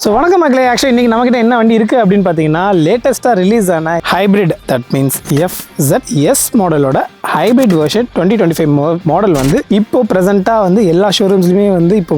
So வணக்கம் மக்களே, actually இன்றைக்கி நம்மக்கிட்ட என்ன வண்டி இருக்குது அப்படின்னு பார்த்தீங்கன்னா லேட்டஸ்ட்டாக ரிலீஸ் ஆன ஹைப்ரிட், தட் மீன்ஸ் FZS மாடலோட ஹைப்ரிட் வெர்ஷன் 2025 மாடல் வந்து இப்போ ப்ரெசென்ட்டாக வந்து எல்லா ஷோரூம்ஸ்லையுமே வந்து இப்போ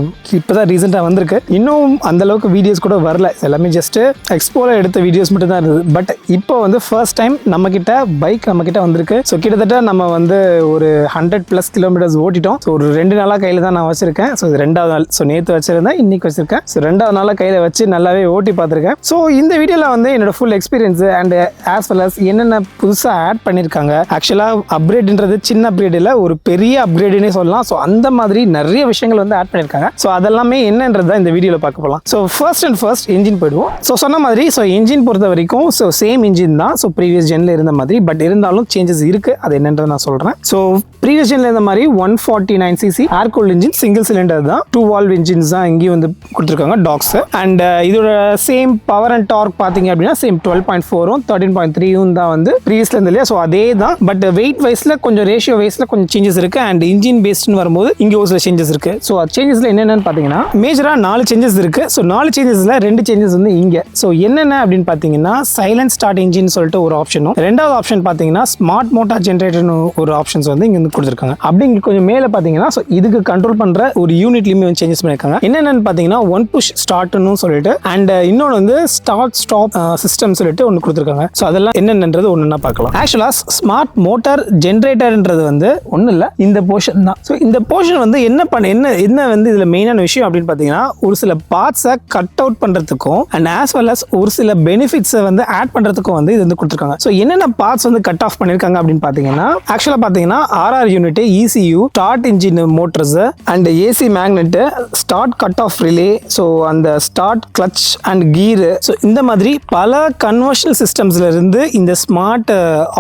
தான் ரீசெண்டாக வந்திருக்கு. இன்னும் அந்தளவுக்கு வீடியோஸ் கூட வரல, எல்லாமே ஜஸ்ட்டு எக்ஸ்போவில் எடுத்த வீடியோஸ் மட்டும் தான் இருந்தது. பட் இப்போ வந்து ஃபர்ஸ்ட் டைம் நம்மக்கிட்ட பைக் நம்மக்கிட்ட வந்திருக்கு. ஸோ கிட்டத்தட்ட நம்ம வந்து ஒரு 100+ கிலோமீட்டர்ஸ் ஓட்டிட்டோம். ஸோ ஒரு 2 நாளாக கையில் தான் நான் வச்சுருக்கேன். ஸோ இது 2வது நாள். ஸோ நேற்று வச்சுருந்தேன், இன்றைக்கி வச்சுருக்கேன். ஸோ 2வது நாளாக கையில் வச்சு நல்லாவே ஓட்டி பார்த்துருக்கேன். ஸோ இந்த வீடியோவில் வந்து என்னோட full experience and as well as என்னென்ன புதுசாக ஆட் பண்ணியிருக்காங்க. ஆக்சுவலாக அப்கிரேட்ன்றது சின்ன அப்கிரேட் இல்லை, ஒரு பெரிய அப்கிரேடுன்னே சொல்லலாம். ஸோ அந்த மாதிரி நிறைய விஷயங்கள் வந்து ஆட் பண்ணியிருக்காங்க. ஸோ அதெல்லாமே என்னன்றது தான் இந்த வீடியோவில் பார்க்க போகலாம். ஸோ ஃபர்ஸ்ட் இன்ஜின் போயிடுவோம். ஸோ சொன்ன மாதிரி ஸோ இன்ஜின் பொறுத்த வரைக்கும் ஸோ சேம் இன்ஜின் தான். ஸோ ப்ரீவியஸ் ஜெனில் இருந்த மாதிரி, பட் இருந்தாலும் சேஞ்சஸ் இருக்குது. அது என்னன்றதை நான் சொல்கிறேன். ஸோ ப்ரீவியஸ் ஜெனில் இருந்த மாதிரி 149cc ஏர் கூல்ட் இன்ஜின், சிங்கிள் சிலிண்டர் தான். 2 வால்வ் இன்ஜின்ஸ் தான் இங்கேயும் வந்து கொடுத்துருக்காங்க, டாக்ஸ். அண்ட் இதோட சேம் பவர் அண்ட் டார்க் பார்த்தீங்க அப்படின்னா சேம் 12.4ம் 13.3ம் தான் வந்து ப்ரீவியஸ்ல இருந்து இல்லையா. ஸோ அதே தான், பட் வெயிட் வைஸில் கொஞ்சம் ரேஷியோ வைஸில் கொஞ்சம் சேஞ்சஸ் இருக்குது. அண்ட் இன்ஜின் பேஸ்ட்னு வரும்போது இங்கே ஒரு சில சேஞ்சஸ் இருக்குது. ஸோ அது சேஞ்சஸில் என்னென்னு பார்த்தீங்கன்னா மேஜராக 4 சேஞ்சஸ் இருக்குது. ஸோ 4 சேஞ்சஸில் 2 சேஞ்சஸ் வந்து இங்கே. ஸோ என்னென்ன அப்படின்னு பார்த்தீங்கன்னா சைலண்ட் ஸ்டார்ட் இன்ஜின் சொல்லிட்டு ஒரு ஆப்ஷனும், 2வது ஆப்ஷன் பார்த்தீங்கன்னா ஸ்மார்ட் மோட்டார் ஜென்ரேட்டர்னு ஒரு ஆப்ஷன்ஸ் வந்து இங்கே கொடுத்துருக்காங்க. அப்படி கொஞ்சம் மேலே பார்த்தீங்கன்னா ஸோ இதுக்கு கண்ட்ரோல் பண்ணுற ஒரு யூனிட்லையுமே வந்து சேஞ்சஸ் பண்ணியிருக்காங்க. என்னென்னு பார்த்தீங்கன்னா 1 புஷ் ஸ்டார்ட்னு சொல்லிட்டு அண்ட் இன்னொன்று வந்து ஸ்டார்ட் ஸ்டாப் சிஸ்டம் சொல்லிட்டு ஒன்று கொடுத்துருக்காங்க. ஸோ அதெல்லாம் என்னென்னது ஒன்றுனா பார்க்கலாம். ஆக்சுவலாக ஸ்மார்ட் மோட்டார் ஜென்ரேட்டர்ன்றது வந்து ஒன்றும் இல்லை, இந்த போர்ஷன் தான். ஸோ இந்த போர்ஷன் வந்து என்ன வந்து இதில் மெயினான விஷயம் அப்படின்னு பார்த்தீங்கன்னா ஒரு சில பார்ட்ஸை கட் அவுட் பண்ணுறதுக்கும் அண்ட் ஆஸ் வெல் அஸ் ஒரு சில பெனிஃபிட்ஸை வந்து ஆட் பண்ணுறதுக்கும் வந்து இது வந்து கொடுத்துருக்காங்க. ஸோ என்னென்ன பார்ட்ஸ் வந்து கட் ஆஃப் பண்ணியிருக்காங்க அப்படின்னு பார்த்தீங்கன்னா ஆக்சுவலாக பார்த்தீங்கன்னா RR unit, ECU, start engine motors and AC magnet, start cut off relay, so அந்த start clutch and gear. So இந்த மாதிரி பல கன்வர்ஷனல் சிஸ்டம்ஸ்ல இருந்து இந்த ஸ்மார்ட்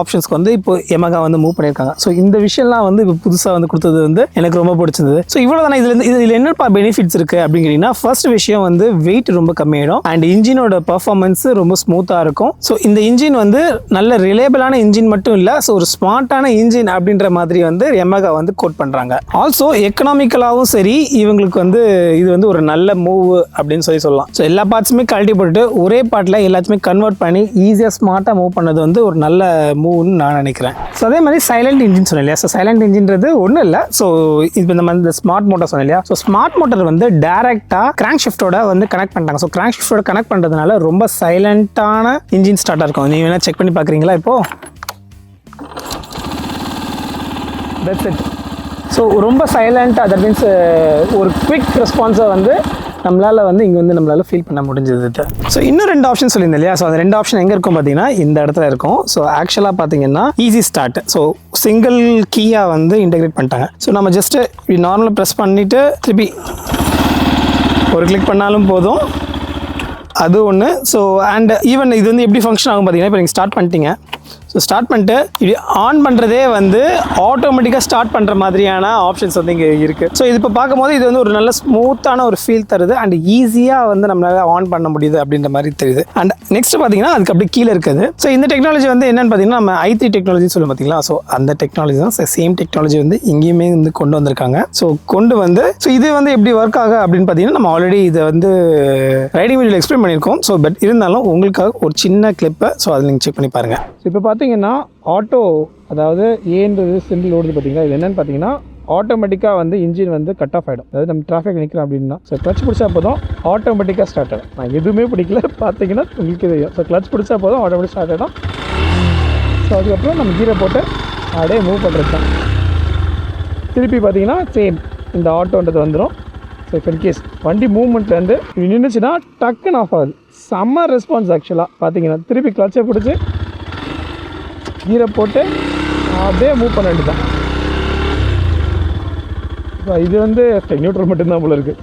ஆப்ஷன்ஸ்க்கு வந்து இப்போ Yamaha வந்து மூவ் பண்ணியிருக்காங்க. ஸோ இந்த விஷயம்லாம் வந்து இப்போ புதுசாக வந்து கொடுத்தது வந்து எனக்கு ரொம்ப பிடிச்சிருந்தது. ஸோ இவ்வளோ தானே இதில் என்ன பெனிஃபிட்ஸ் இருக்குது அப்படிங்கிறீங்கன்னா ஃபர்ஸ்ட் விஷயம் வந்து வெயிட் ரொம்ப கம்மியாயிடும் அண்ட் இன்ஜினோட பர்ஃபார்மன்ஸ் ரொம்ப ஸ்மூத்தாக இருக்கும். ஸோ இந்த இன்ஜின் வந்து நல்ல ரிலேபிளான இன்ஜின் மட்டும் இல்லை, ஸோ ஒரு ஸ்மார்ட்டான இன்ஜின் அப்படின்ற மாதிரி வந்து Yamaha வந்து கோட் பண்ணுறாங்க. ஆல்சோ எக்கனாமிக்கலாகவும் சரி இவங்களுக்கு வந்து இது வந்து ஒரு நல்ல மூவ் அப்படின்னு சொல்லலாம். ஸோ எல்லா பார்ட்ஸுமே கழட்டி போட்டுட்டு ஒரே பார்ட்டில் எல்லாத்தையுமே கன்வெர்ட் பண்ணி ஈஸியாக ஸ்மார்ட்டாக மூவ் பண்ணது வந்து ஒரு நல்ல மூவ்னு நான் நினைக்கிறேன். ஸோ அதே மாதிரி சைலண்ட் இன்ஜின் சொன்னேன் இல்லையா. ஸோ சைலண்ட் இன்ஜின்றது ஒன்றும் இல்லை. ஸோ இப்போ இந்த ஸ்மார்ட் மோட்டார் சொன்னேன் இல்லையா. ஸோ ஸ்மார்ட் மோட்டார் வந்து டைரெக்டாக கிராங்க் ஷிஃப்டோட வந்து கனெக்ட் பண்ணிட்டாங்க. ஸோ கிராங்க் ஷிஃப்டோட கனெக்ட் பண்ணுறதுனால ரொம்ப சைலண்ட்டான இன்ஜின் ஸ்டார்ட்டாக இருக்கும். நீங்கள் வேணால் செக் பண்ணி பார்க்குறீங்களா இப்போது. That's it. ஸோ ரொம்ப சைலண்ட்டாக, தட் மீன்ஸ் ஒரு குவிக் ரெஸ்பான்ஸை வந்து நம்மளால் வந்து இங்கே வந்து நம்மளால் ஃபீல் பண்ண முடிஞ்சது. ஸோ இன்னும் 2 ஆப்ஷன் சொல்லியிருந்தேன் இல்லையா. ஸோ அந்த 2 ஆப்ஷன் எங்கே இருக்கும் பார்த்தீங்கன்னா இந்த இடத்துல இருக்கும். ஸோ ஆக்சுவலாக பார்த்தீங்கன்னா ஈஸி ஸ்டார்ட், ஸோ சிங்கிள் கீயாக வந்து இன்டெகிரேட் பண்ணிட்டாங்க. ஸோ நம்ம ஜஸ்ட்டு நார்மலாக ப்ரெஸ் பண்ணிவிட்டு திருப்பி ஒரு கிளிக் பண்ணாலும் போதும், அது ஒன்று. ஸோ அண்ட் ஈவன் இது வந்து எப்படி ஃபங்க்ஷன் ஆகும் பார்த்தீங்கன்னா இப்போ நீங்கள் ஸ்டார்ட் பண்ணிட்டீங்க. ஸோ ஸ்டார்ட் பண்ணிட்டு இப்படி ஆன் பண்ணுறதே வந்து ஆட்டோமேட்டிக்காக ஸ்டார்ட் பண்ணுற மாதிரியான ஆப்ஷன்ஸ் வந்து இங்கே இருக்குது. ஸோ இது இப்போ பார்க்கும்போது இது வந்து ஒரு நல்ல ஸ்மூத்தான ஒரு ஃபீல் தருது அண்ட் ஈஸியாக வந்து நம்மளால் ஆன் பண்ண முடியுது அப்படின்ற மாதிரி தெரியுது. அண்ட் நெக்ஸ்ட் பார்த்தீங்கன்னா அதுக்கு அப்படி கீழே இருக்குது. ஸோ இந்த டெக்னாலஜி வந்து என்னென்னு பார்த்தீங்கன்னா நம்ம i3 டெக்னாலஜின்னு சொல்லுவோம் பார்த்தீங்களா. ஸோ அந்த டெக்னாலஜி தான் சேம் டெக்னாலஜி வந்து இங்கேயுமே வந்து கொண்டு வந்திருக்காங்க. ஸோ கொண்டு வந்து ஸோ இது வந்து எப்படி ஒர்க் ஆகும் அப்படின்னு பார்த்தீங்கன்னா நம்ம ஆல்ரெடி இதை வந்து ரைடிங் வீடியோவில் எக்ஸ்பிளைன் பண்ணியிருக்கோம். ஸோ பட் இருந்தாலும் உங்களுக்காக ஒரு சின்ன கிளிப்பை ஸோ அதை நீங்கள் செக் பண்ணி பாருங்கள். ஸோ இப்போ பார்த்தீங்கன்னா ஆட்டோ, அதாவது ஏன்றது சிம்பிள் ஓடுது பார்த்தீங்களா. இது என்னென்னு பார்த்தீங்கன்னா ஆட்டோமேட்டிக்காக வந்து இன்ஜின் வந்து கட் ஆஃப் ஆகிடும். அதாவது நம்ம டிராஃபிக் நிற்கிறோம் அப்படின்னா ஸோ கிளச் பிடிச்சா போதும் ஆட்டோமேட்டிக்காக ஸ்டார்ட் ஆகிடும். நான் எதுவுமே பிடிக்கல பார்த்தீங்கன்னா உங்களுக்கு தெரியும். ஸோ கிளச் பிடிச்சா போதும் ஆட்டோமேட்டிக் ஸ்டார்ட் ஆகிடும். ஸோ அதுக்கப்புறம் நம்ம கீரை போட்டு அப்படியே மூவ் பண்ணுறது தான். திருப்பி பார்த்தீங்கன்னா சேம் இந்த ஆட்டோன்றது வந்துடும். ஸோ இப்போ இன்கேஸ் வண்டி மூவ்மெண்ட்லேருந்து இது நின்றுச்சுன்னா டக்குன்னு ஆஃப் ஆகுது. செம்ம ரெஸ்பான்ஸ் ஆக்சுவலாக பார்த்தீங்கன்னா. திருப்பி கிளச்சை பிடிச்சி கீரை போட்டு அப்படியே மூவ் பண்ண வேண்டியது தான். இது வந்து நியூட்ரல் மட்டும்தான் போல இருக்குது.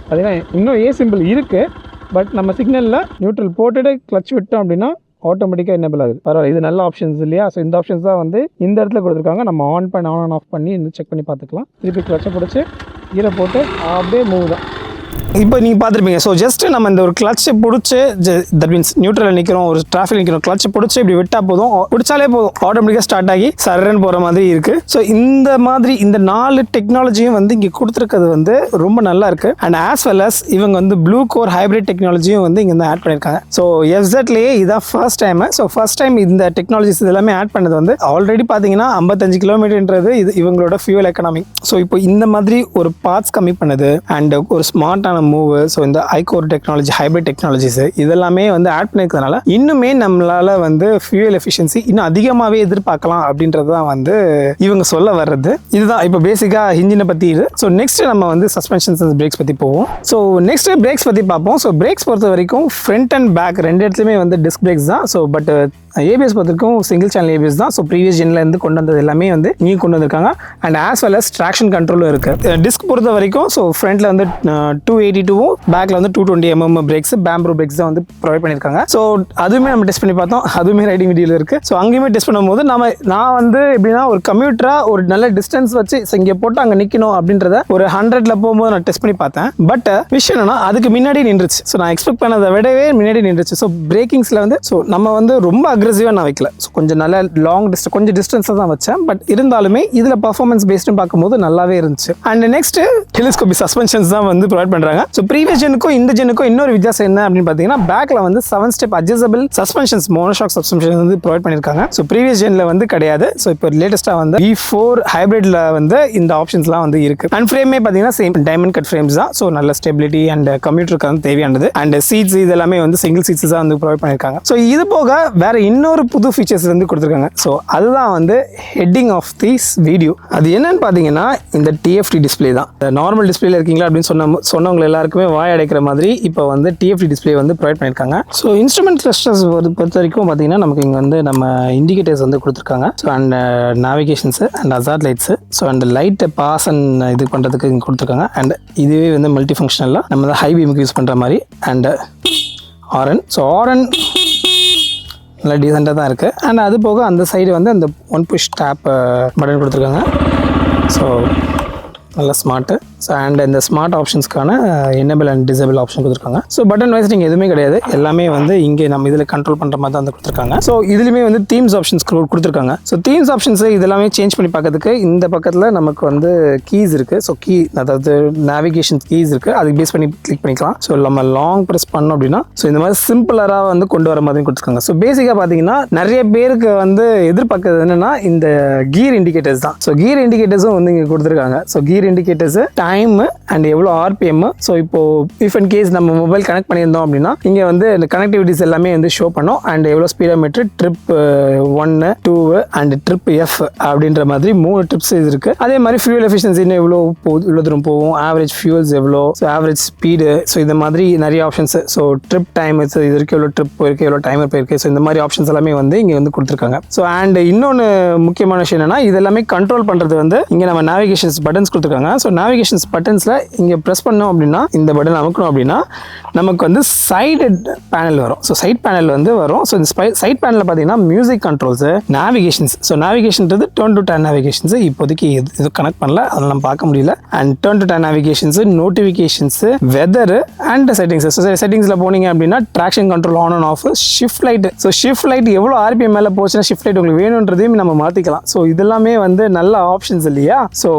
அதுனா இன்னும் சிம்பிள் இருக்குது, பட் நம்ம சிக்னலில் நியூட்ரல் போட்டுட்டு கிளச் விட்டோம் அப்படின்னா ஆட்டோமேட்டிக்காக என்னபிள் ஆகுது. பரவாயில்ல, இது நல்ல ஆப்ஷன்ஸ் இல்லையா. ஸோ இந்த ஆப்ஷன்ஸ் தான் வந்து இந்த இடத்துல கொடுத்துருக்காங்க. நம்ம ஆன் ஆஃப் பண்ணி இன்னும் செக் பண்ணி பார்த்துக்கலாம். திருப்பி கிளச்சை பிடிச்சி கீரை போட்டு அப்படியே மூவ் தான். இப்போ நீங்கள் பார்த்துருப்பீங்க. ஸோ ஜஸ்ட் நம்ம இந்த ஒரு கிளச்சை பிடிச்சி, தட் மீன்ஸ் நியூட்ரலில் நிற்கிறோம், ஒரு டிராஃபிக் நிற்கிறோம், கிளச்சை பிடிச்சி இப்படி விட்டால் போதும், பிடிச்சாலே போதும், ஆட்டோமேட்டிக்காக ஸ்டார்ட் ஆகி சரன்னு போகிற மாதிரி இருக்குது. ஸோ இந்த மாதிரி இந்த 4 டெக்னாலஜியும் வந்து இங்கே கொடுத்துருக்கிறது வந்து ரொம்ப நல்லா இருக்குது. அண்ட் ஆஸ் வெல் அஸ் இவங்க வந்து ப்ளூ கோர் ஹைப்ரிட் டெக்னாலஜியும் வந்து இங்கே வந்து ஆட் பண்ணியிருக்காங்க. ஸோ எஃப்செட்லேயே இதான் first time. So first time இந்த டெக்னாலஜிஸ் எல்லாமே ஆட் பண்ணது வந்து ஆல்ரெடி பார்த்தீங்கன்னா 55 கிலோமீட்டர்ன்றது இது இவங்களோட ஃபியூல் எக்கனாமி. ஸோ இப்போ இந்த மாதிரி ஒரு பார்ட்ஸ் கம்மி பண்ணுது அண்ட் ஒரு ஸ்மார்ட்டான மூவ். ஸோ இந்த ஐகோர் டெக்னாலஜி, ஹைப்ரிட் டெக்னாலஜிஸ் இதெல்லாமே வந்து ஆட் பண்ணிக்கிறதுனால இன்னுமே நம்மளால வந்து ஃபியூல் எஃபிஷியன்சி இன்னும் அதிகமாகவே எதிர்பார்க்கலாம் அப்படின்றது தான் வந்து இவங்க சொல்ல வர்றது. இதுதான் இப்போ பேசிக்காக இன்ஜினை பற்றி இது. ஸோ நெக்ஸ்ட் நம்ம வந்து சஸ்பென்ஷன்ஸ் அண்ட் பிரேக்ஸ் பற்றி போவோம். ஸோ நெக்ஸ்ட் பிரேக்ஸ் பற்றி பார்ப்போம். ஸோ பிரேக்ஸ் பொறுத்த வரைக்கும் ஃப்ரண்ட் அண்ட் பேக் ரெண்டு இடத்துலையுமே வந்து டிஸ்க் பிரேக்ஸ் தான். ஸோ பட் ஏபிஎஸ் பொறுத்தவரைக்கும் சிங்கிள் சேனல் ஏபிஎஸ் தான். ஸோ ப்ரீவியஸ் ஜென்லேருந்து கொண்டு வந்தது எல்லாமே வந்து இங்கே கொண்டு வந்திருக்காங்க. And as well as traction கண்ட்ரோலும் இருக்குது. டிஸ்க் பொறுத்த வரைக்கும் ஸோ ஃப்ரண்ட்டில் வந்து 282 பேக்கில் வந்து 220 mm பிரேக்ஸ், பேம்ப்ரோ பிரேக்ஸ் தான் வந்து ப்ரொவைட் பண்ணியிருக்காங்க. ஸோ அதுவுமே நம்ம டெஸ்ட் பண்ணி பார்த்தோம், அதுவுமே ரைடிங் வீடியோவில் இருக்குது. ஸோ அங்கேயுமே டெஸ்ட் பண்ணும்போது நான் வந்து எப்படின்னா ஒரு கம்யூட்டராக ஒரு நல்ல டிஸ்டன்ஸ் வச்சு இங்கே போட்டு அங்கே நிற்கணும் அப்படின்றத ஒரு 100ல் போகும்போது நான் டெஸ்ட் பண்ணி பார்த்தேன். பட் விஷயம் என்னன்னா அதுக்கு முன்னாடி நின்றுச்சு. ஸோ நான் எக்ஸ்பெக்ட் பண்ணதை விடவே முன்னாடி நின்றுச்சு. ஸோ பிரேக்கிங்ஸில் வந்து ஸோ நம்ம வந்து ரொம்ப அக்ரெசிவாக நான் வைக்கல. ஸோ கொஞ்சம் நல்ல லாங் டிஸ்டன்ஸ், கொஞ்சம் டிஸ்டன்ஸாக தான் வச்சேன். பட் இருந்தாலுமே இதில் பர்ஃபார்மன்ஸ் பேஸ்டும் பார்க்கும்போது நல்லாவே இருந்துச்சு. அண்ட் நெக்ஸ்ட் டெலிஸ்கோபிக் சஸ்பென்ஷன்ஸ் தான் வந்து ப்ரொவைட் பண்ணுறாங்க. ஸோ ப்ரீவியஸ் ஜெனுக்கும் இந்த ஜெனுக்கும் இன்னொரு வித்தியாசம் என்ன அப்படின்னு பார்த்தீங்கன்னா பேக்கில் வந்து 7 step adjustable suspensions, monoshock suspension வந்து ப்ரொவைட் பண்ணியிருக்காங்க. ஸோ ப்ரீவியஸ் ஜெனில் வந்து கிடையாது. ஸோ இப்போ லேட்டஸ்ட்டாக வந்து E4 ஹைப்ரிட்ல வந்து இந்த ஆப்ஷன்ஸ்லாம் வந்து இருக்கு. அண்ட் ஃப்ரேமே பார்த்தீங்கன்னா சேம் டைமண்ட் கட் ஃப்ரேம்ஸ் தான். ஸோ நல்ல ஸ்டெபிலிட்டி அண்ட் கம்ப்யூட்டருக்கு வந்து தேவையானது. அண்ட் சீட்ஸ் இது எல்லாமே வந்து சிங்கிள் சீட்ஸ் தான் வந்து ப்ரொவைட் பண்ணியிருக்காங்க. ஸோ இது போக வேற இன்னொரு புது ஃபீச்சர்ஸ் வந்து கொடுத்துருக்காங்க. ஸோ அதுதான் வந்து ஹெட்டிங் ஆஃப் திஸ் வீடியோ. அது என்னன்னு பார்த்தீங்கன்னா இந்த டிஎஃப்டி டிஸ்பிளே தான். நார்மல் டிஸ்பிளேல இருக்கீங்களா அப்படின்னு சொன்னவங்க எல்லாருக்குமே வாய் அடைக்கிற மாதிரி இப்போ வந்து டிஎஃப்டி டிஸ்பிளே வந்து ப்ரொவைட் பண்ணியிருக்காங்க. ஸோ இன்ஸ்ட்ருமெண்ட் கிளஸ்டர்ஸ் பொறுத்த வரைக்கும் பார்த்தீங்கன்னா நமக்கு இங்கே வந்து நம்ம இண்டிகேட்டர்ஸ் வந்து கொடுத்துருக்காங்க. So and navigations and hazard lights, so and லைட்டை பாஸ் அண்ட் இது பண்ணுறதுக்கு இங்கே கொடுத்துருக்காங்க. அண்ட் இதுவே வந்து மல்டி ஃபங்க்ஷனலாக நம்ம தான் ஹை பீமுக்கு யூஸ் பண்ணுற மாதிரி. அண்ட் ஆரன், ஸோ ஆரன் நல்லா டீசெண்டாக தான் இருக்குது. அண்ட் அது போக அந்த சைடு வந்து அந்த ஒன் புஷ் டேப் பட்டன் கொடுத்துருக்காங்க. ஸோ நல்ல ஸ்மார்ட்டு. ஸோ அண்ட் இந்த ஸ்மார்ட் ஆப்ஷன்ஸ்க்கான எனேபிள் அண்ட் டிசேபிள் ஆப்ஷன் கொடுத்துருக்காங்க. ஸோ பட்டன் வைஸ் நீங்கள் எதுவுமே கிடையாது, எல்லாமே வந்து இங்கே நம்ம இதில் கண்ட்ரோல் பண்ணுற மாதிரி தான் வந்து கொடுத்துருக்காங்க. ஸோ இதுலேயுமே வந்து தீம்ஸ் ஆப்ஷன்ஸ் கொடுத்துருக்காங்க. ஸோ தீம்ஸ் ஆப்ஷன்ஸ் இதெல்லாமே சேஞ்ச் பண்ணி பார்க்கறதுக்கு இந்த பக்கத்தில் நமக்கு வந்து கீஸ் இருக்குது. ஸோ அதாவது நேவிகேஷன் கீஸ் இருக்குது, அதுக்கு பேஸ் பண்ணி கிளிக் பண்ணிக்கலாம். ஸோ நம்ம லாங் ப்ரெஸ் பண்ணோம் அப்படின்னா ஸோ இந்த மாதிரி சிம்பிளராக வந்து கொண்டு வர மாதிரி கொடுத்துருக்காங்க. ஸோ பேசிக்காக பார்த்தீங்கன்னா நிறைய பேருக்கு வந்து எதிர்பார்க்கறது என்னென்னா இந்த கீர் இண்டிகேட்டர்ஸ் தான். ஸோ கீர் இண்டிகேட்டர்ஸும் வந்து இங்கே கொடுத்துருக்காங்க. So gear indicators, time and எவ்வளோ RPM. ஸோ இப்போ இஃப் அண்ட் கேஸ் நம்ம மொபைல் கனெக்ட் பண்ணியிருந்தோம் அப்படின்னா இங்கே வந்து இந்த கனெக்டிவிட்டிஸ் எல்லாமே வந்து ஷோ பண்ணோம். அண்ட் எவ்வளோ speedometer, trip 1, 2 and trip F அப்படின்ற மாதிரி 3 ட்ரிப்ஸ் இது இருக்குது. அதே மாதிரி ஃபியூல் எஃபிஷியன்சின்னு எவ்வளோ இவ்வளோ தூரம் போகும், ஆவரேஜ் ஃபியூல்ஸ் எவ்வளோ, ஸோ ஆவரேஜ் ஸ்பீடு, ஸோ இந்த மாதிரி நிறைய options. So trip time, so இது வரைக்கும் எவ்வளோ ட்ரிப் போயிருக்கு, எவ்வளோ டைமர் போயிருக்கு, ஸோ இந்த மாதிரி ஆப்ஷன்ஸ் எல்லாமே வந்து இங்கே வந்து கொடுத்துருக்காங்க. ஸோ அண்ட் இன்னொன்று முக்கியமான விஷயம் என்னன்னா இது எல்லாமே கண்ட்ரோல் பண்ணுறது வந்து இங்கே நம்ம நேவிகேஷன்ஸ் பட்டன்ஸ் கொடுத்துருக்காங்க. ஸோ நேவிகேஷன்ஸ் பட்டன்ஸில் இங்கே ப்ரெஸ் பண்ணோம் அப்படின்னா இந்த பட்டன் அமுக்கணும் அப்படின்னா நமக்கு வந்து சைடு பேனல் வரும். ஸோ சைட் பேனல் வந்து வரும். ஸோ இந்த சைட் பேனலில் பார்த்தீங்கன்னா மியூசிக் கண்ட்ரோல்ஸு, நேவிகேஷன்ஸ். ஸோ நேவிகேஷன்றது டர்ன் டு டர்ன் நேவிகேஷன்ஸ் இப்போதைக்கு இது கனெக்ட் பண்ணல, அதெல்லாம் நம்ம பார்க்க முடியல. And turn to turn navigations, notifications, weather and settings. So செட்டிங்ஸில் போனீங்க அப்படின்னா traction control on and off, shift light. So shift light எவ்வளோ RPM மேலே போச்சுன்னா ஷிஃப்ட் லைட் உங்களுக்கு வேணுன்றதையும் நம்ம மாற்றிக்கலாம். ஸோ இதெல்லாமே வந்து நல்ல ஆப்ஷன்ஸ் இல்லையா. ஸோ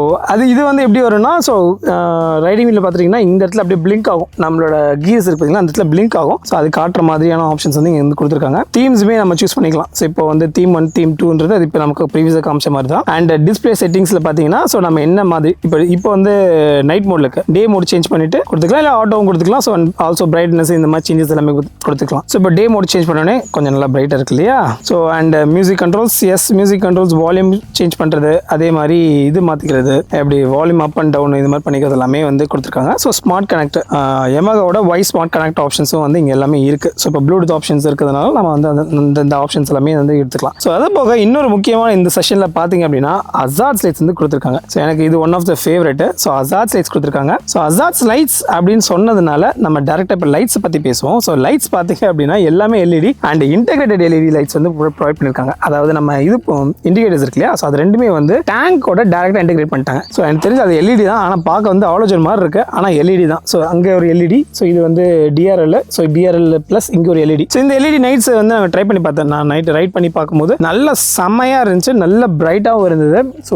இது வந்து எப்படி வரும்னா ஸோ ரைடிங் வீலில் பார்த்துட்டிங்கன்னா இந்த இடத்துல அப்படியே பிளிங்க் ஆகும், நம்மளோட கீர்ஸ் இருக்கு பார்த்தீங்கன்னா அந்த இடத்துல பிளிங்க் ஆகும். ஸோ அது காட்டுற மாதிரியான ஆப்ஷன்ஸ் வந்து இங்கே வந்து கொடுத்துருக்காங்க. தீம்ஸுமே நம்ம சூஸ் பண்ணிக்கலாம். ஸோ இப்போ வந்து தீம் 1, தீம் 2ன்றது அது இப்போ நமக்கு ப்ரீவியஸாக காமிச்ச மாதிரி தான். அண்ட் டிஸ்பிளே செட்டிங்ஸில் பார்த்தீங்கன்னா ஸோ நம்ம என்ன மாதிரி இப்போ வந்து நைட் மோடில் இருக்கு, டே மோட் சேஞ்ச் பண்ணிட்டு கொடுத்துக்கலாம், இல்லை ஆட்டோவும் கொடுத்துக்கலாம். ஸோ ஆல்சோ பிரைட்னஸ் இந்த மாதிரி சேஞ்சஸ் எல்லாமே கொடுத்துக்கலாம். ஸோ இப்போ டே மோட் சேஞ்ச் பண்ணோடனே கொஞ்சம் நல்லா பிரைட்டாக இருக்கு இல்லையா. So and music controls, music controls, volume change பண்ணுறது, அதே மாதிரி இது மாற்றிக்கிறது, எப்படி வால்யூம் அப் அண்ட் டவுன் இது மாதிரி பண்ணிக்கிறது எல்லாமே வந்து கொடுத்துருக்காங்க. ஸோ ஸ்மார்ட் கனெக்ட், Yamahaவோட வாய்ஸ் ஸ்மார்ட் கனெக்ட் ஆப்ஷன்ஸும் வந்து இங்கே எல்லாமே இருக்குது. ஸோ இப்போ ப்ளூடூத் ஆப்ஷன்ஸ் இருக்கிறதுனால நம்ம வந்து இந்த ஆப்ஷன்ஸ் எல்லாமே வந்து எடுத்துக்கலாம். ஸோ அது போக இன்னொரு முக்கியமான இந்த செஷனில் பார்த்தீங்க அப்படின்னா அசார்ட்ஸ் லைட்ஸ் வந்து கொடுத்துருக்காங்க. ஸோ எனக்கு இது one of the favourite. So hazard lights கொடுத்துருக்காங்க. ஸோ அசார்ட்ஸ் லைட்ஸ் அப்படின்னு சொன்னதுனால நம்ம டேரெக்டாக இப்போ லைட்ஸ் பற்றி பேசுவோம். ஸோ லைட்ஸ் பார்த்தீங்க அப்படின்னா எல்லாமே LED and integrated LED lights வந்து ப்ரொவைட் பண்ணியிருக்காங்க. அதாவது நம்ம இது இண்டிகேட்டர்ஸ் இருக்கு இல்லையா, ஸோ அது ரெண்டுமே வந்து டேங்கோட டேரெக்டாக இன்டெகிரேட் பண்ணிட்டாங்க. ஸோ எனக்கு தெரிஞ்சு அது LED தான், ஆனால் பார்க்க வந்து ஆலோஜன் மாதிரி இருக்கு, ஆனால் எல்இடி தான். ஸோ அங்கே ஒரு எல்இடி, ஸோ இது வந்து டிஆர்எல், ஸோ டிஆர்எல் ப்ளஸ் இங்கே ஒரு எல்இடி. ஸோ இந்த எல்இடி நைட்ஸ் வந்து நான் ட்ரை பண்ணி பார்த்தேன். நான் நைட் ரைட் பண்ணி பார்க்கும்போது நல்ல செம்மையாக இருந்துச்சு, நல்ல பிரைட்டாகவும் இருந்தது. ஸோ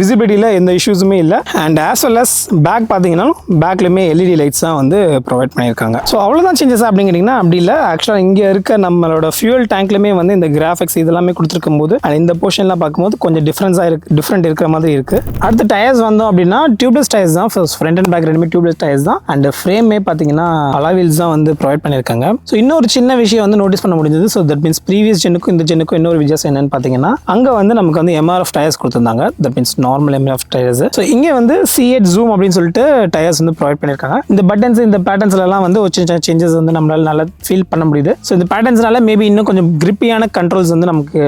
விசிபிலிட்டியில் எந்த இஷ்யூஸுமே இல்லை. And as well as back பார்த்தீங்கன்னா பேக்லையுமே எல்இடி லைட்ஸ் தான் வந்து ப்ரொவைட் பண்ணியிருக்காங்க. ஸோ அவ்வளோதான் சேஞ்சஸ் அப்படிங்கிறீங்கன்னா அப்படி இல்லை. ஆக்சுவலாக இங்கே இருக்க நம்மளோட ஃபியூல் டேங்க்லையுமே வந்து இந்த கிராஃபிக்ஸ் இதெல்லாமே கொடுத்துருக்கும் போது அண்ட் இந்த போர்ஷன்லாம் பார்க்கும்போது கொஞ்சம் டிஃப்ரெண்ட் இருக்கிற மாதிரி இருக்குது. அடுத்து டயர்ஸ் வந்தோம் அப்படின்னா டியூப்லெஸ் டயர்ஸ் தான். ஃப்ரண்ட் அண்ட் பேக் ரெண்டுமே டியூப்லெஸ் டயர்ஸ் தான். அண்ட் ஃப்ரேமே பார்த்தீங்கன்னா அலாய் வீல்ஸ் தான் வந்து ப்ரொவைட் பண்ணியிருக்காங்க. ஸோ இன்னொரு சின்ன விஷயம் வந்து நோட்டீஸ் பண்ண முடிஞ்சது. ஸோ தட் மீன்ஸ் ப்ரீவியஸ் ஜெனுக்கும் இந்த ஜெனுக்கும் இன்னொரு வித்தியாசம் என்னன்னு பார்த்தீங்கன்னா அங்கே வந்து நமக்கு வந்து எம்ஆர்எஃப் டயர்ஸ் கொடுத்துருந்தாங்க. That means normal MRF tyres. So இங்கே வந்து C8 Zoom அப்படின்னு சொல்லிட்டு டயர்ஸ் வந்து ப்ரொவைட் பண்ணியிருக்காங்க. இந்த பட்டன்ஸ் இந்த பேட்டர்ன்ஸ்லாம் வந்து ஒரு சின்ன சேஞ்சஸ் வந்து நம்மளால நல்லா ஃபீல் பண்ண முடியுது. ஸோ இந்த பேட்டர்ன்ஸ்னால மேபி இன்னும் கொஞ்சம் கிரிப்பியான கண்ட்ரோல்ஸ் வந்து நமக்கு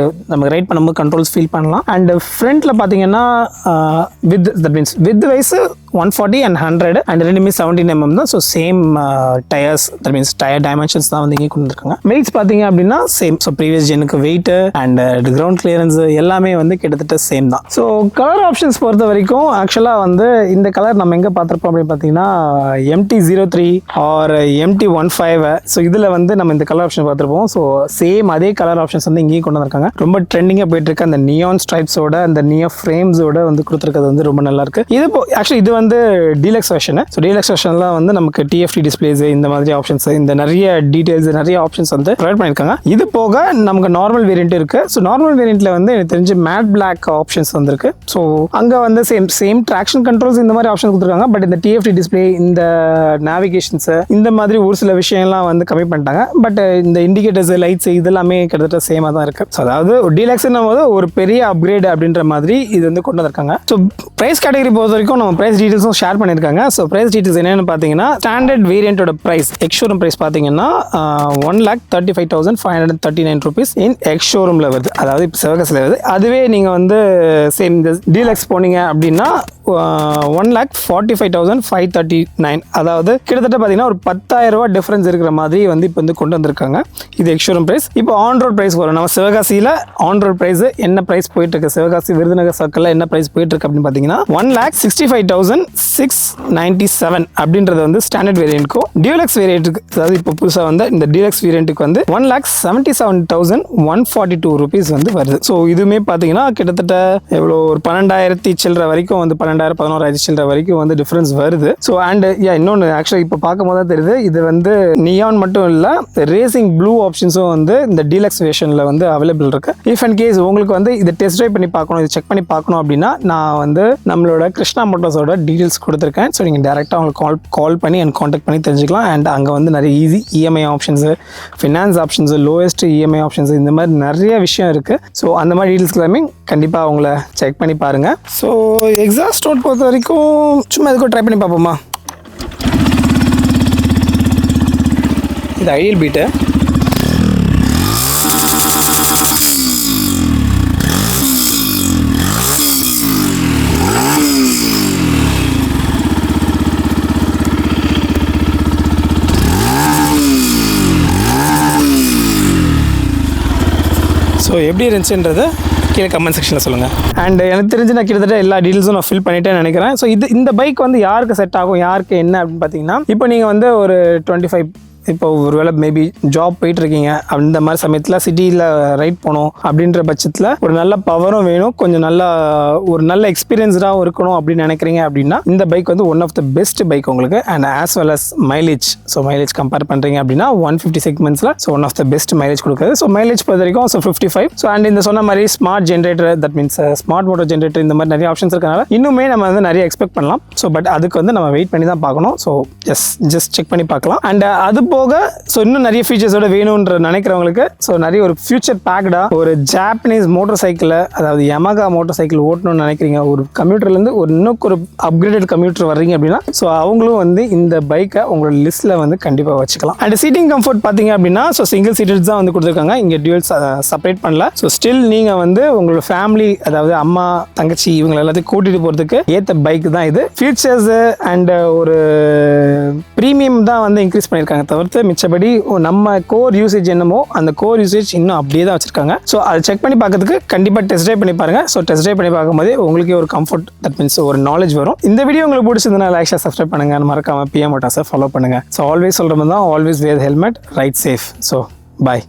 ரைட் பண்ணும்போது கண்ட்ரோல்ஸ் ஃபீல் பண்ணலாம். அண்ட் ஃப்ரண்ட்ல பார்த்தீங்கன்னா வித் வைஸ் 140 and 100 and ரெண்டுமே 17 mm தான். So same tyres, that means tyre dimensions தான் வந்து இங்கே கொண்டு வந்திருக்காங்க. வெயிட்ஸ் பார்த்தீங்க அப்படின்னா சேம். ஸோ ப்ரீவியஸ் ஜெனுக்கு வெயிட் அண்ட் கிரவுண்ட் கிளியரன்ஸ் எல்லாமே வந்து கிட்டத்தட்ட சேம் தான். ஸோ கலர் ஆப்ஷன்ஸ் பொறுத்த வரைக்கும் ஆக்சுவலாக வந்து இந்த கலர் நம்ம எங்கே பார்த்துருப்போம் அப்படின்னு பார்த்தீங்கன்னா MT-03 ஆர் MT-15. ஸோ இதில் வந்து நம்ம இந்த கலர் ஆப்ஷன் பார்த்துருப்போம். ஸோ சேம் அதே கலர் ஆப்ஷன்ஸ் வந்து இங்கேயும் கொண்டு வந்திருக்காங்க. ரொம்ப ட்ரெண்டிங்காக போயிட்டு இருக்க அந்த நியான் ஸ்ட்ரைப்ஸோட அந்த நியோ ஃப்ரேம்ஸோட வந்து கொடுத்துருக்கிறது வந்து ரொம்ப நல்லா இருக்கு. ஆக்சுவலி இது வந்து டீலக்ஸ் வெர்ஷன். ஸோ டீலக்ஸ் வெர்ஷன்லாம் வந்து நமக்கு TFT டிஸ்பிளேஸ் இந்த மாதிரி ஆப்ஷன்ஸ், இந்த நிறைய டீடைல்ஸ், நிறைய ஆப்ஷன்ஸ் வந்து ப்ரொவைட் பண்ணியிருக்காங்க. இது போக நமக்கு நார்மல் வேரியன்ட் இருக்கு. ஸோ நார்மல் வேரியன்ட்ல வந்து எனக்கு தெரிஞ்சு மேட் பிளாக் ஆப்ஷன்ஸ் வந்திருக்கு. ஸோ அங்கே வந்து சேம் ட்ராக்ஷன் கண்ட்ரோல்ஸ் இந்த மாதிரி ஆப்ஷன் கொடுத்துருக்காங்க. பட் இந்த TFT டிஸ்பிளே, இந்த நேவிகேஷன்ஸ், இந்த மாதிரி ஒரு சில விஷயம்லாம் வந்து கம்மி பண்ணிட்டாங்க. பட் இந்த இண்டிகேட்டர்ஸ், லைட்ஸ் இதெல்லாமே கிட்டத்தட்ட சேமாக தான் இருக்கு. ஸோ அதாவது டீலக்ஸ்னும் போது ஒரு பெரிய அப்கிரேட் அப்படின்ற மாதிரி இது வந்து கொண்டு வந்திருக்காங்க. ஸோ பிரைஸ் கேட்டகரி பொறுத்த வரைக்கும் நம்ம பிரைஸ் டீடைல்ஸும் ஷேர் பண்ணியிருக்காங்க. ஸோ பிரைஸ் டீடைல்ஸ் என்னென்னு பார்த்தீங்கன்னா ஸ்டாண்டர்ட் வேரியண்ட்டோட பிரைஸ் எக்ஸ்ஷோரூம் பிரைஸ் பார்த்தீங்கன்னா 1,35,539 rupees இன் எக்ஸ்ஷோரூமில் வருது. அதாவது இப்போ சிவகாசியில் வருது. அதுவே நீங்கள் வந்து சேம் இந்த டீலக்ஸ் போனீங்க அப்படின்னா 1,45,539. அதாவது கிட்டத்தட்ட பார்த்தீங்கன்னா ஒரு 10,000 ரூபா டிஃபரன்ஸ் இருக்கிற மாதிரி வந்து இப்போ வந்து கொண்டு வந்திருக்காங்க. இது எக்ஸ்ஷோரூம் பிரைஸ். இப்போ ஆன் ரோட் பிரைஸ் வரும். நம்ம சிவகாசியில் ஆன் ரோட் பிரைஸ் என்ன பிரைஸ் போயிட்டு இருக்கு, சிவகாசி விருதுநகர் சர்க்கிளில் என்ன பிரைஸ் போயிட்டு இருக்கு அப்படின்னு பார்த்தீங்கன்னா 1,65,697 அப்படின்றது வந்து ஸ்டாண்டர்ட் வேரியண்ட்க்கும் டீலக்ஸ் வேரியண்ட்டுக்கு, அதாவது இப்போ புதுசாக வந்து இந்த டீலக்ஸ் வேரியண்ட்டுக்கு வந்து 1,77,142 rupees வந்து வருது. ஸோ இதுவுமே பார்த்தீங்கன்னா கிட்டத்தட்ட எவ்வளோ ஒரு 12,000 சில்லற வரைக்கும் வந்து 12,000-11,000 சில்லற வரைக்கும் வந்து டிஃபரன்ஸ் வருது. ஸோ அண்ட் இன்னொன்று ஆக்சுவலாக இப்போ பார்க்கும்போது தான் தெரியுது, இது வந்து நியான் மட்டும் இல்லை, ரேசிங் ப்ளூ ஆப்ஷன்ஸும் வந்து இந்த டீலக்ஸ் வேரியன்ட்ல வந்து அவைலபிள் இருக்கு. இஃப் அண்ட் கேஸ் உங்களுக்கு வந்து இதை டெஸ்ட் ட்ரைவ் பண்ணி பார்க்கணும், இது செக் பண்ணி பார்க்கணும் அப்படின்னா நான் வந்து நம்மளோட கிருஷ்ணா மோட்டார்ஸோட டீடைல்ஸ் கொடுத்துருக்கேன். ஸோ நீங்கள் டேரெக்டாக உங்களுக்கு கால் பண்ணி அண்ட் காண்டாக்ட் பண்ணி தெரிஞ்சுக்கலாம். அண்ட் அங்கே வந்து நிறைய easy EMI options, finance options, lowest EMI options, இந்த மாதிரி நிறைய விஷயம் இருக்குது. ஸோ அந்த மாதிரி டீடைல்ஸ் எல்லாமே கண்டிப்பாக அவங்கள செக் பண்ணி பாருங்கள். ஸோ எக்ஸாஸ்ட் நோட் பொறுத்த வரைக்கும் சும்மா இதுக்கும் ட்ரை பண்ணி பார்ப்போமா. இது ஐடியல் பீட்டு. ஸோ எப்படி இருந்துச்சுன்றது கீழே கமெண்ட் செக்ஷனில் சொல்லுங்கள். அண்ட் எனக்கு தெரிஞ்சு நான் கிட்டத்தட்ட எல்லா டீட்டெயில்ஸும் நான் ஃபில் பண்ணிட்டேன்னு நினைக்கிறேன். ஸோ இந்த பைக் வந்து யாருக்கு செட் ஆகும், யாருக்கு என்ன அப்படின்னு பார்த்தீங்கன்னா, இப்போ நீங்கள் வந்து ஒரு 25 இப்போ ஒரு வேளை மேபி ஜாப் போயிட்டுருக்கீங்க, அந்த மாதிரி சமயத்தில் சிட்டியில் ரைட் போகணும் அப்படின்ற பட்சத்தில் ஒரு நல்ல பவரும் வேணும், கொஞ்சம் ஒரு நல்ல எக்ஸ்பீரியன்ஸ்டாகவும் இருக்கணும் அப்படின்னு நினைக்கிறீங்க அப்படின்னா இந்த பைக் வந்து one of the best bike உங்களுக்கு. And as well as mileage. So mileage compare பண்ணுறீங்க அப்படின்னா 150 செக்மெண்ட்ஸில் so one of the best mileage கொடுக்குது. ஸோ மைலேஜ் பொறுத்த வரைக்கும் ஸோ 55. ஸோ அண்ட் இந்த சொன்ன மாதிரி smart generator, that means smart motor generator, இந்த மாதிரி நிறைய ஆப்ஷன்ஸ் இருக்கனால இன்னுமே நம்ம வந்து நிறைய எக்ஸ்பெக்ட் பண்ணலாம். ஸோ பட் அதுக்கு வந்து நம்ம வெயிட் பண்ணி தான் பார்க்கணும். ஸோ ஜஸ்ட் செக் பண்ணி பார்க்கலாம். அண்ட் அது போக ஸோ இன்னும் நிறைய ஃபீச்சர்ஸோட வேணும்ன்ற நினைக்கிறவங்களுக்கு ஸோ நிறைய ஒரு ஃபியூச்சர் பேக்டாக ஒரு ஜாப்பனீஸ் மோட்டர் சைக்கிளை, அதாவது யமகா மோட்டர் சைக்கிள் ஓட்டணும்னு நினைக்கிறீங்க, ஒரு கம்ப்யூட்டர்லேருந்து இன்னும் ஒரு அப்கிரேடட் கம்ப்யூட்டர் வர்றீங்க அப்படின்னா ஸோ அவங்களும் வந்து இந்த பைக்கை உங்களோட லிஸ்ட்டில் வந்து கண்டிப்பாக வச்சுக்கலாம். அண்ட் சீட்டிங் கம்ஃபர்ட் பார்த்தீங்க அப்படின்னா ஸோ சிங்கிள் சீட்டட் தான் வந்து கொடுத்துருக்காங்க, இங்கே டியூவல் செப்பரேட் பண்ணல. ஸோ ஸ்டில் நீங்கள் வந்து உங்களோட ஃபேமிலி, அதாவது அம்மா, தங்கச்சி இவங்க எல்லாத்தையும் கூட்டிகிட்டு போகிறதுக்கு ஏற்ற பைக் தான் இது. ஃபீச்சர்ஸு அண்ட் ஒரு ப்ரீமியம் தான் வந்து இன்க்ரீஸ் பண்ணியிருக்காங்க, தவிர தவிர்த்து மிச்சபடி நம்ம கோர் யூசேஜ் என்னமோ அந்த கோர் யூசேஜ் இன்னும் அப்படியே தான் வச்சிருக்காங்க. ஸோ அதை செக் பண்ணி பார்க்கறதுக்கு கண்டிப்பாக டெஸ்ட் ட்ரைவ் பண்ணி பாருங்க. ஸோ டெஸ்ட் ட்ரைவ் பண்ணி பார்க்கும்போது உங்களுக்கே ஒரு கம்ஃபர்ட், தட் மீன்ஸ் ஒரு நாலேஜ் வரும். இந்த வீடியோ உங்களுக்கு பிடிச்சிருந்தா லைக் ஷேர் சப்ஸ்கிரைப் பண்ணுங்க, மறக்காம PM மோட்டார்ஸை ஃபாலோ பண்ணுங்க. ஸோ ஆல்வேஸ் சொல்கிற மாதிரி தான், ஆல்வேஸ் வேர் helmet, right safe. So bye.